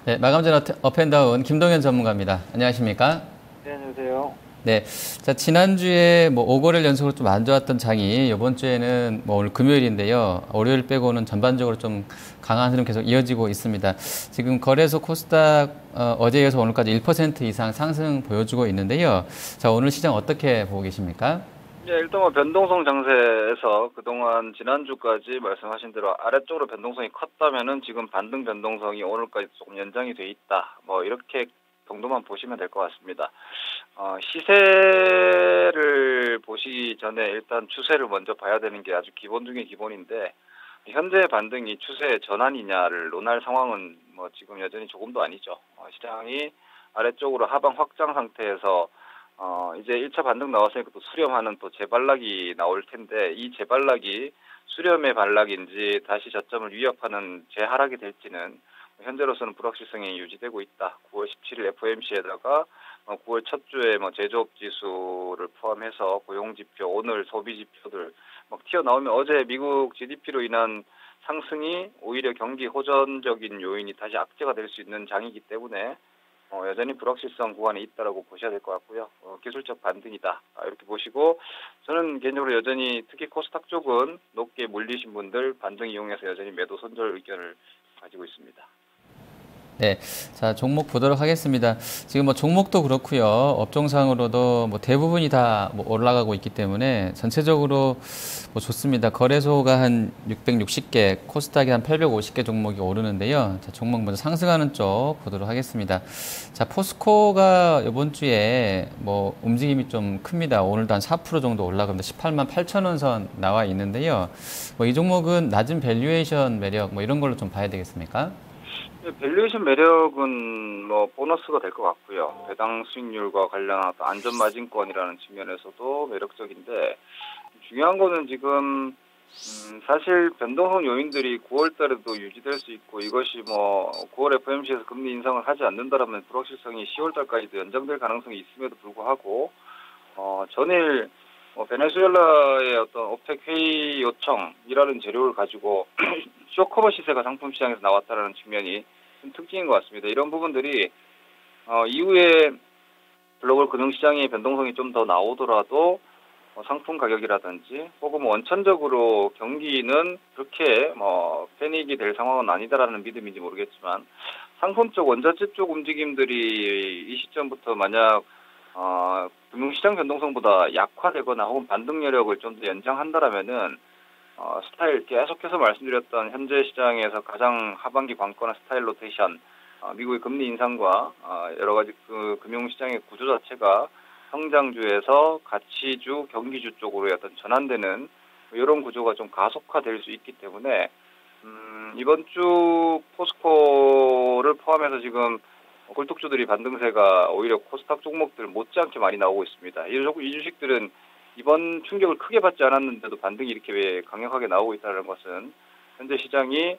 네, 마감 전 업앤다운 김동현 전문가입니다. 안녕하십니까? 네, 안녕하세요. 네, 자, 지난주에 뭐 5거래일 연속으로 좀 안 좋았던 장이 이번 주에는 뭐 오늘 금요일인데요. 월요일 빼고는 전반적으로 좀 강한 흐름 계속 이어지고 있습니다. 지금 거래소 코스닥 어제에 서 오늘까지 1% 이상 상승 보여주고 있는데요. 자, 오늘 시장 어떻게 보고 계십니까? 예, 일단 뭐 변동성 장세에서 그동안 지난주까지 말씀하신 대로 아래쪽으로 변동성이 컸다면은 지금 반등 변동성이 오늘까지 조금 연장이 돼 있다. 뭐 이렇게 정도만 보시면 될 것 같습니다. 시세를 보시기 전에 일단 추세를 먼저 봐야 되는 게 아주 기본 중에 기본인데 현재 반등이 추세의 전환이냐를 논할 상황은 뭐 지금 여전히 조금도 아니죠. 시장이 아래쪽으로 하방 확장 상태에서 이제 1차 반등 나왔으니까 또 수렴하는 또 재반락이 나올 텐데 이 재반락이 수렴의 반락인지 다시 저점을 위협하는 재하락이 될지는 현재로서는 불확실성이 유지되고 있다. 9월 17일 FOMC에다가 9월 첫 주에 뭐 제조업 지수를 포함해서 고용 지표, 오늘 소비 지표들 막 튀어나오면 어제 미국 GDP로 인한 상승이 오히려 경기 호전적인 요인이 다시 악재가 될 수 있는 장이기 때문에 여전히 불확실성 구간에 있다라고 보셔야 될 것 같고요. 기술적 반등이다. 이렇게 보시고 저는 개인적으로 여전히 특히 코스닥 쪽은 높게 몰리신 분들 반등 이용해서 여전히 매도 손절 의견을 가지고 있습니다. 네. 자, 종목 보도록 하겠습니다. 지금 뭐 종목도 그렇고요. 업종상으로도 뭐 대부분이 다뭐 올라가고 있기 때문에 전체적으로 뭐 좋습니다. 거래소가 한 660개, 코스닥이 한 850개 종목이 오르는데요. 자, 종목 먼저 상승하는 쪽 보도록 하겠습니다. 자, 포스코가 이번 주에 뭐 움직임이 좀 큽니다. 오늘도 한 4% 정도 올라갑니다. 18만 8천 원 선 나와 있는데요. 뭐 이 종목은 낮은 밸류에이션 매력 뭐 이런 걸로 좀 봐야 되겠습니까? 밸류에이션 매력은 뭐 보너스가 될 것 같고요. 배당 수익률과 관련한 또 안전 마진권이라는 측면에서도 매력적인데 중요한 거는 지금 사실 변동성 요인들이 9월 달에도 유지될 수 있고 이것이 뭐 9월 FOMC에서 금리 인상을 하지 않는다라면 불확실성이 10월 달까지도 연장될 가능성이 있음에도 불구하고 전일 베네수엘라의 어떤 오펙 회의 요청이라는 재료를 가지고 쇼커버 시세가 상품 시장에서 나왔다라는 측면이 좀 특징인 것 같습니다. 이런 부분들이 이후에 글로벌 금융시장의 변동성이 좀 더 나오더라도 상품 가격이라든지 혹은 원천적으로 경기는 그렇게 패닉이 될 상황은 아니다라는 믿음인지 모르겠지만 상품 쪽 원자재 쪽 움직임들이 이 시점부터 만약 금융시장 변동성보다 약화되거나 혹은 반등 여력을 좀 더 연장한다라면은 스타일 계속해서 말씀드렸던 현재 시장에서 가장 하반기 관건한 스타일 로테이션, 미국의 금리 인상과 여러 가지 그 금융시장의 구조 자체가 성장주에서 가치주, 경기주 쪽으로 어떤 전환되는 이런 구조가 좀 가속화될 수 있기 때문에 이번 주 포스코를 포함해서 지금 꿀뚝주들이 반등세가 오히려 코스닥 종목들 못지않게 많이 나오고 있습니다. 이 주식들은 이번 충격을 크게 받지 않았는데도 반등이 이렇게 강력하게 나오고 있다는 것은 현재 시장이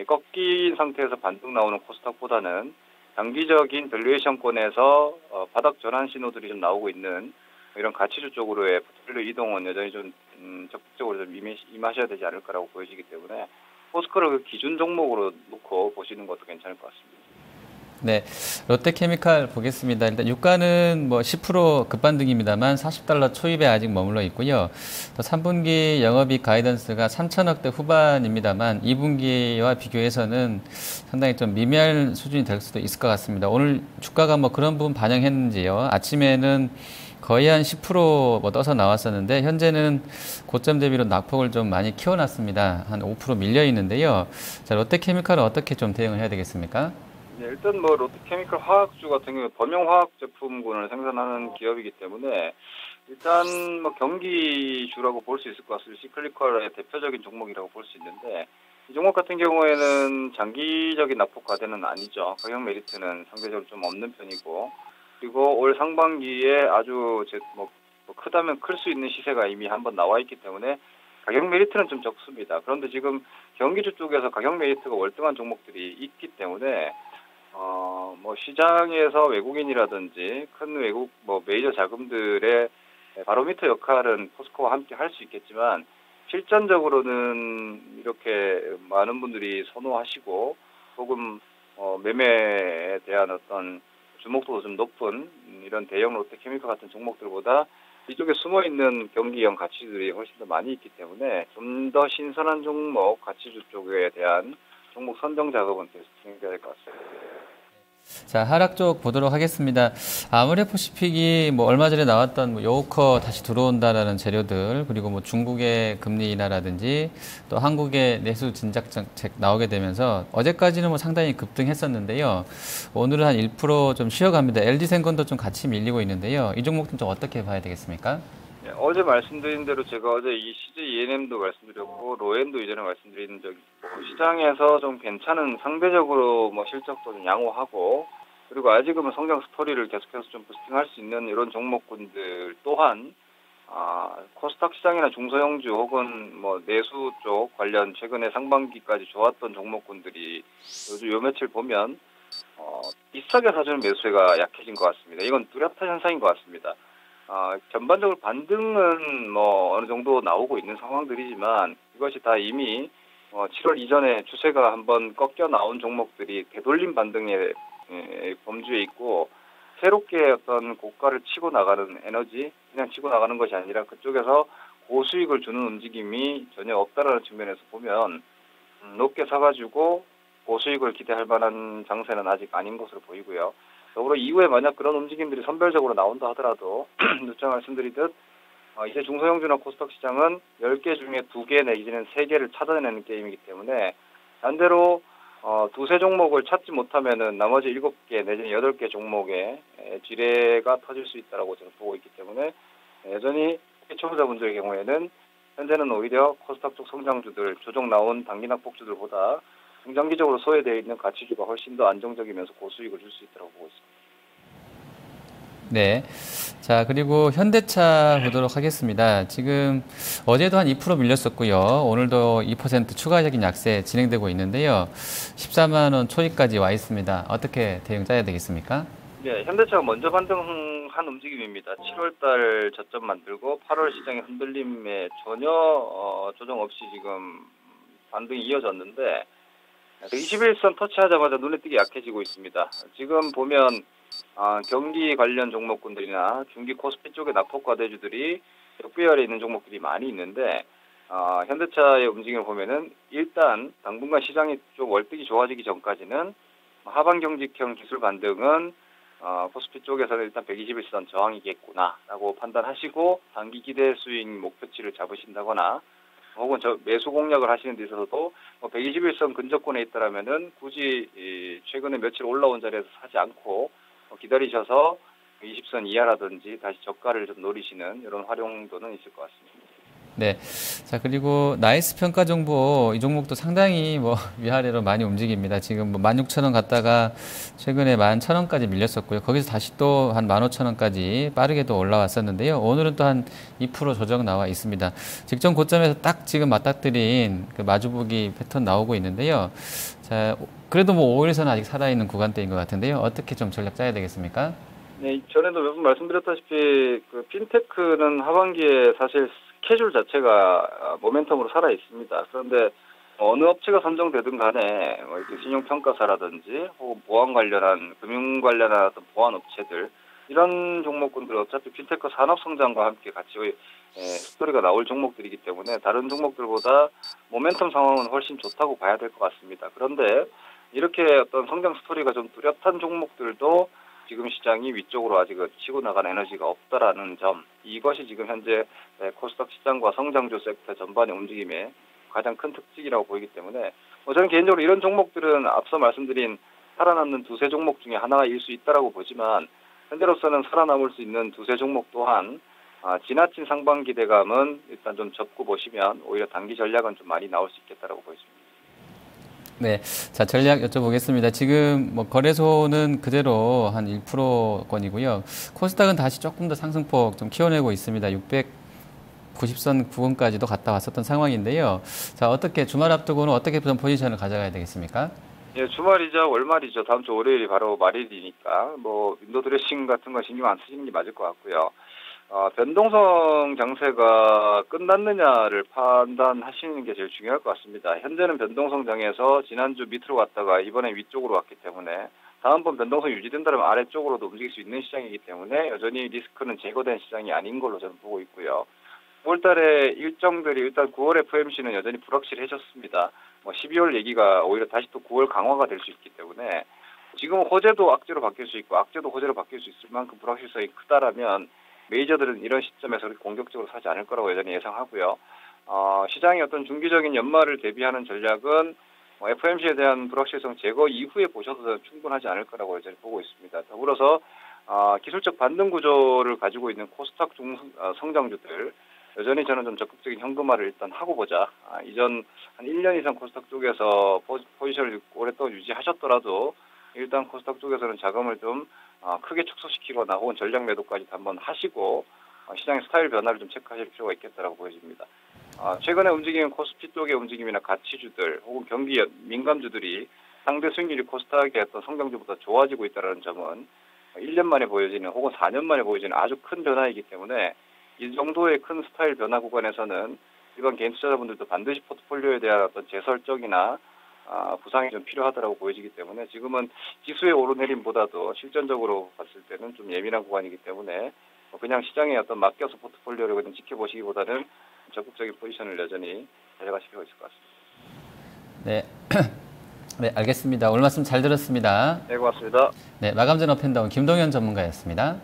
꺾인 상태에서 반등 나오는 코스닥보다는 장기적인 밸류에이션권에서 바닥 전환 신호들이 좀 나오고 있는 이런 가치주 쪽으로의 포트폴리오 이동은 여전히 좀 적극적으로 좀 임하셔야 되지 않을까라고 보여지기 때문에 포스코를 그 기준 종목으로 놓고 보시는 것도 괜찮을 것 같습니다. 네, 롯데케미칼 보겠습니다. 일단 유가는 뭐 10% 급반등입니다만 40달러 초입에 아직 머물러 있고요. 또 3분기 영업이익 가이던스가 3천억대 후반입니다만 2분기와 비교해서는 상당히 좀 미미한 수준이 될 수도 있을 것 같습니다. 오늘 주가가 뭐 그런 부분 반영했는지요. 아침에는 거의 한 10%뭐 떠서 나왔었는데 현재는 고점 대비로 낙폭을 좀 많이 키워놨습니다. 한 5% 밀려 있는데요. 자, 롯데케미칼은 어떻게 좀 대응을 해야 되겠습니까? 네, 일단 뭐 롯데케미칼 화학주 같은 경우 범용 화학 제품군을 생산하는 기업이기 때문에 일단 뭐 경기주라고 볼 수 있을 것 같습니다. 시클리컬의 대표적인 종목이라고 볼 수 있는데 이 종목 같은 경우에는 장기적인 낙폭 과대는 아니죠. 가격 메리트는 상대적으로 좀 없는 편이고 그리고 올 상반기에 아주 뭐 크다면 클 수 있는 시세가 이미 한번 나와 있기 때문에 가격 메리트는 좀 적습니다. 그런데 지금 경기주 쪽에서 가격 메리트가 월등한 종목들이 있기 때문에 뭐 시장에서 외국인이라든지 큰 외국 뭐 메이저 자금들의 바로미터 역할은 포스코와 함께 할 수 있겠지만 실전적으로는 이렇게 많은 분들이 선호하시고 혹은 매매에 대한 어떤 주목도가 좀 높은 이런 대형 롯데케미칼 같은 종목들보다 이쪽에 숨어 있는 경기형 가치들이 훨씬 더 많이 있기 때문에 좀 더 신선한 종목, 가치주 쪽에 대한 종목 선정 작업은 계속 진행돼야 될 것 같습니다. 자, 하락 쪽 보도록 하겠습니다. 아모레퍼시픽이 뭐 얼마 전에 나왔던 뭐 요커 다시 들어온다라는 재료들, 그리고 뭐 중국의 금리 인하라든지 또 한국의 내수 진작 정책 나오게 되면서 어제까지는 뭐 상당히 급등했었는데요. 오늘은 한 1%좀 쉬어갑니다. LG생건도 좀 같이 밀리고 있는데요. 이 종목은 좀 어떻게 봐야 되겠습니까? 네, 어제 말씀드린 대로 제가 어제 이 CJ ENM도 말씀드렸고 로엔도 이전에 말씀드린 적이 있고 시장에서 좀 괜찮은 상대적으로 뭐 실적도 좀 양호하고 그리고 아직은 성장 스토리를 계속해서 좀 부스팅할 수 있는 이런 종목군들 또한 코스닥 시장이나 중소형주 혹은 뭐 내수 쪽 관련 최근에 상반기까지 좋았던 종목군들이 요즘 요 며칠 보면 비싸게 사주는 매수세가 약해진 것 같습니다. 이건 뚜렷한 현상인 것 같습니다. 전반적으로 반등은 뭐 어느 정도 나오고 있는 상황들이지만 이것이 다 이미 7월 이전에 추세가 한번 꺾여 나온 종목들이 되돌림 반등의 범주에 있고 새롭게 어떤 고가를 치고 나가는 에너지, 그냥 치고 나가는 것이 아니라 그쪽에서 고수익을 주는 움직임이 전혀 없다라는 측면에서 보면 높게 사가지고 고수익을 기대할 만한 장세는 아직 아닌 것으로 보이고요. 더불어 이후에 만약 그런 움직임들이 선별적으로 나온다 하더라도 누차 말씀드리듯 이제 중소형주나 코스닥 시장은 10개 중에 2개 내지는 3개를 찾아내는 게임이기 때문에 반대로 두세 종목을 찾지 못하면은 나머지 7개 내지는 8개 종목에 지뢰가 터질 수 있다고 저는 보고 있기 때문에 여전히 초보자분들의 경우에는 현재는 오히려 코스닥 쪽 성장주들, 조정 나온 단기 낙폭주들보다 중장기적으로 소외되어 있는 가치주가 훨씬 더 안정적이면서 고수익을 줄 수 있다고 보고 있습니다. 네. 자, 그리고 현대차 보도록 하겠습니다. 지금 어제도 한 2% 밀렸었고요. 오늘도 2% 추가적인 약세 진행되고 있는데요. 14만 원 초입까지 와 있습니다. 어떻게 대응 짜야 되겠습니까? 네, 현대차가 먼저 반등한 움직임입니다. 7월달 저점 만들고 8월 시장의 흔들림에 전혀 조정 없이 지금 반등이 이어졌는데 21선 터치하자마자 눈에 띄게 약해지고 있습니다. 지금 보면 경기 관련 종목군들이나 중기 코스피 쪽의 낙폭과대주들이 역배열에 있는 종목들이 많이 있는데 현대차의 움직임을 보면은 일단 당분간 시장이 좀 월등히 좋아지기 전까지는 하반 경직형 기술 반등은 코스피 쪽에서는 일단 121선 저항이겠구나라고 판단하시고 단기 기대 수익 목표치를 잡으신다거나 혹은 매수 공략을 하시는 데 있어서도 121선 근접권에 있다라면은 굳이 최근에 며칠 올라온 자리에서 사지 않고 기다리셔서 20선 이하라든지 다시 저가를 좀 노리시는 이런 활용도는 있을 것 같습니다. 네. 자, 그리고 나이스 평가 정보, 이 종목도 상당히 뭐 위아래로 많이 움직입니다. 지금 뭐 16,000원 갔다가 최근에 11,000원까지 밀렸었고요. 거기서 다시 또 한 15,000원까지 빠르게 또 올라왔었는데요. 오늘은 또 한 2% 조정 나와 있습니다. 직전 고점에서 딱 지금 맞닥뜨린 그 마주보기 패턴 나오고 있는데요. 자, 그래도 뭐 5일선은 아직 살아있는 구간대인 것 같은데요. 어떻게 좀 전략 짜야 되겠습니까? 네, 전에도 몇 번 말씀드렸다시피 그 핀테크는 하반기에 사실 스케줄 자체가 모멘텀으로 살아 있습니다. 그런데 어느 업체가 선정되든 간에 이렇게 신용평가사라든지 혹은 보안 관련한 금융 관련한 어떤 보안 업체들 이런 종목군들 어차피 핀테크 산업 성장과 함께 같이 스토리가 나올 종목들이기 때문에 다른 종목들보다 모멘텀 상황은 훨씬 좋다고 봐야 될 것 같습니다. 그런데 이렇게 어떤 성장 스토리가 좀 뚜렷한 종목들도 지금 시장이 위쪽으로 아직 치고 나간 에너지가 없다라는 점, 이것이 지금 현재 코스닥 시장과 성장주 섹터 전반의 움직임의 가장 큰 특징이라고 보이기 때문에 저는 개인적으로 이런 종목들은 앞서 말씀드린 살아남는 두세 종목 중에 하나일 수 있다라고 보지만 현재로서는 살아남을 수 있는 두세 종목 또한 지나친 상반 기대감은 일단 좀 접고 보시면 오히려 단기 전략은 좀 많이 나올 수 있겠다라고 보입니다. 네. 자, 전략 여쭤보겠습니다. 지금 뭐 거래소는 그대로 한 1%권이고요. 코스닥은 다시 조금 더 상승폭 좀 키워내고 있습니다. 690선 부근까지도 갔다 왔었던 상황인데요. 자, 어떻게 주말 앞두고는 어떻게 좀 포지션을 가져가야 되겠습니까? 예, 주말이자 월말이죠. 다음 주 월요일이 바로 말일이니까 윈도 드레싱 같은 거 신경 안 쓰시는 게 맞을 것 같고요. 변동성 장세가 끝났느냐를 판단하시는 게 제일 중요할 것 같습니다. 현재는 변동성 장에서 지난주 밑으로 갔다가 이번에 위쪽으로 왔기 때문에 다음번 변동성이 유지된다면 아래쪽으로도 움직일 수 있는 시장이기 때문에 여전히 리스크는 제거된 시장이 아닌 걸로 저는 보고 있고요. 9월달에 일정들이 일단 9월 FOMC는 여전히 불확실해졌습니다. 12월 얘기가 오히려 다시 또 9월 강화가 될 수 있기 때문에 지금 호재도 악재로 바뀔 수 있고 악재도 호재로 바뀔 수 있을 만큼 불확실성이 크다라면 메이저들은 이런 시점에서 그렇게 공격적으로 사지 않을 거라고 여전히 예상하고요. 시장의 어떤 중기적인 연말을 대비하는 전략은 FOMC에 대한 불확실성 제거 이후에 보셔도 충분하지 않을 거라고 여전히 보고 있습니다. 더불어서 기술적 반등 구조를 가지고 있는 코스닥 성장주들 여전히 저는 좀 적극적인 현금화를 일단 하고 보자. 이전 한 1년 이상 코스닥 쪽에서 포지션을 오랫동안 유지하셨더라도 일단 코스닥 쪽에서는 자금을 좀 크게 축소시키거나 혹은 전략 매도까지 한번 하시고 시장의 스타일 변화를 좀 체크하실 필요가 있겠다라고 보여집니다. 최근에 움직이는 코스피 쪽의 움직임이나 가치주들 혹은 경기 민감주들이 상대 수익률이 코스닥의 어떤 성장주보다 좋아지고 있다는 점은 1년 만에 보여지는 혹은 4년 만에 보여지는 아주 큰 변화이기 때문에 이 정도의 큰 스타일 변화 구간에서는 일반 개인 투자자분들도 반드시 포트폴리오에 대한 어떤 재설정이나 부상이 좀 필요하다고 보여지기 때문에 지금은 지수의 오르내림보다도 실전적으로 봤을 때는 좀 예민한 구간이기 때문에 그냥 시장에 어떤 맡겨서 포트폴리오를 그냥 지켜보시기보다는 적극적인 포지션을 여전히 가져가실 필요가 있을 것 같습니다. 네. 네, 알겠습니다. 오늘 말씀 잘 들었습니다. 네, 고맙습니다. 네, 마감전 업앤다운 김동현 전문가였습니다.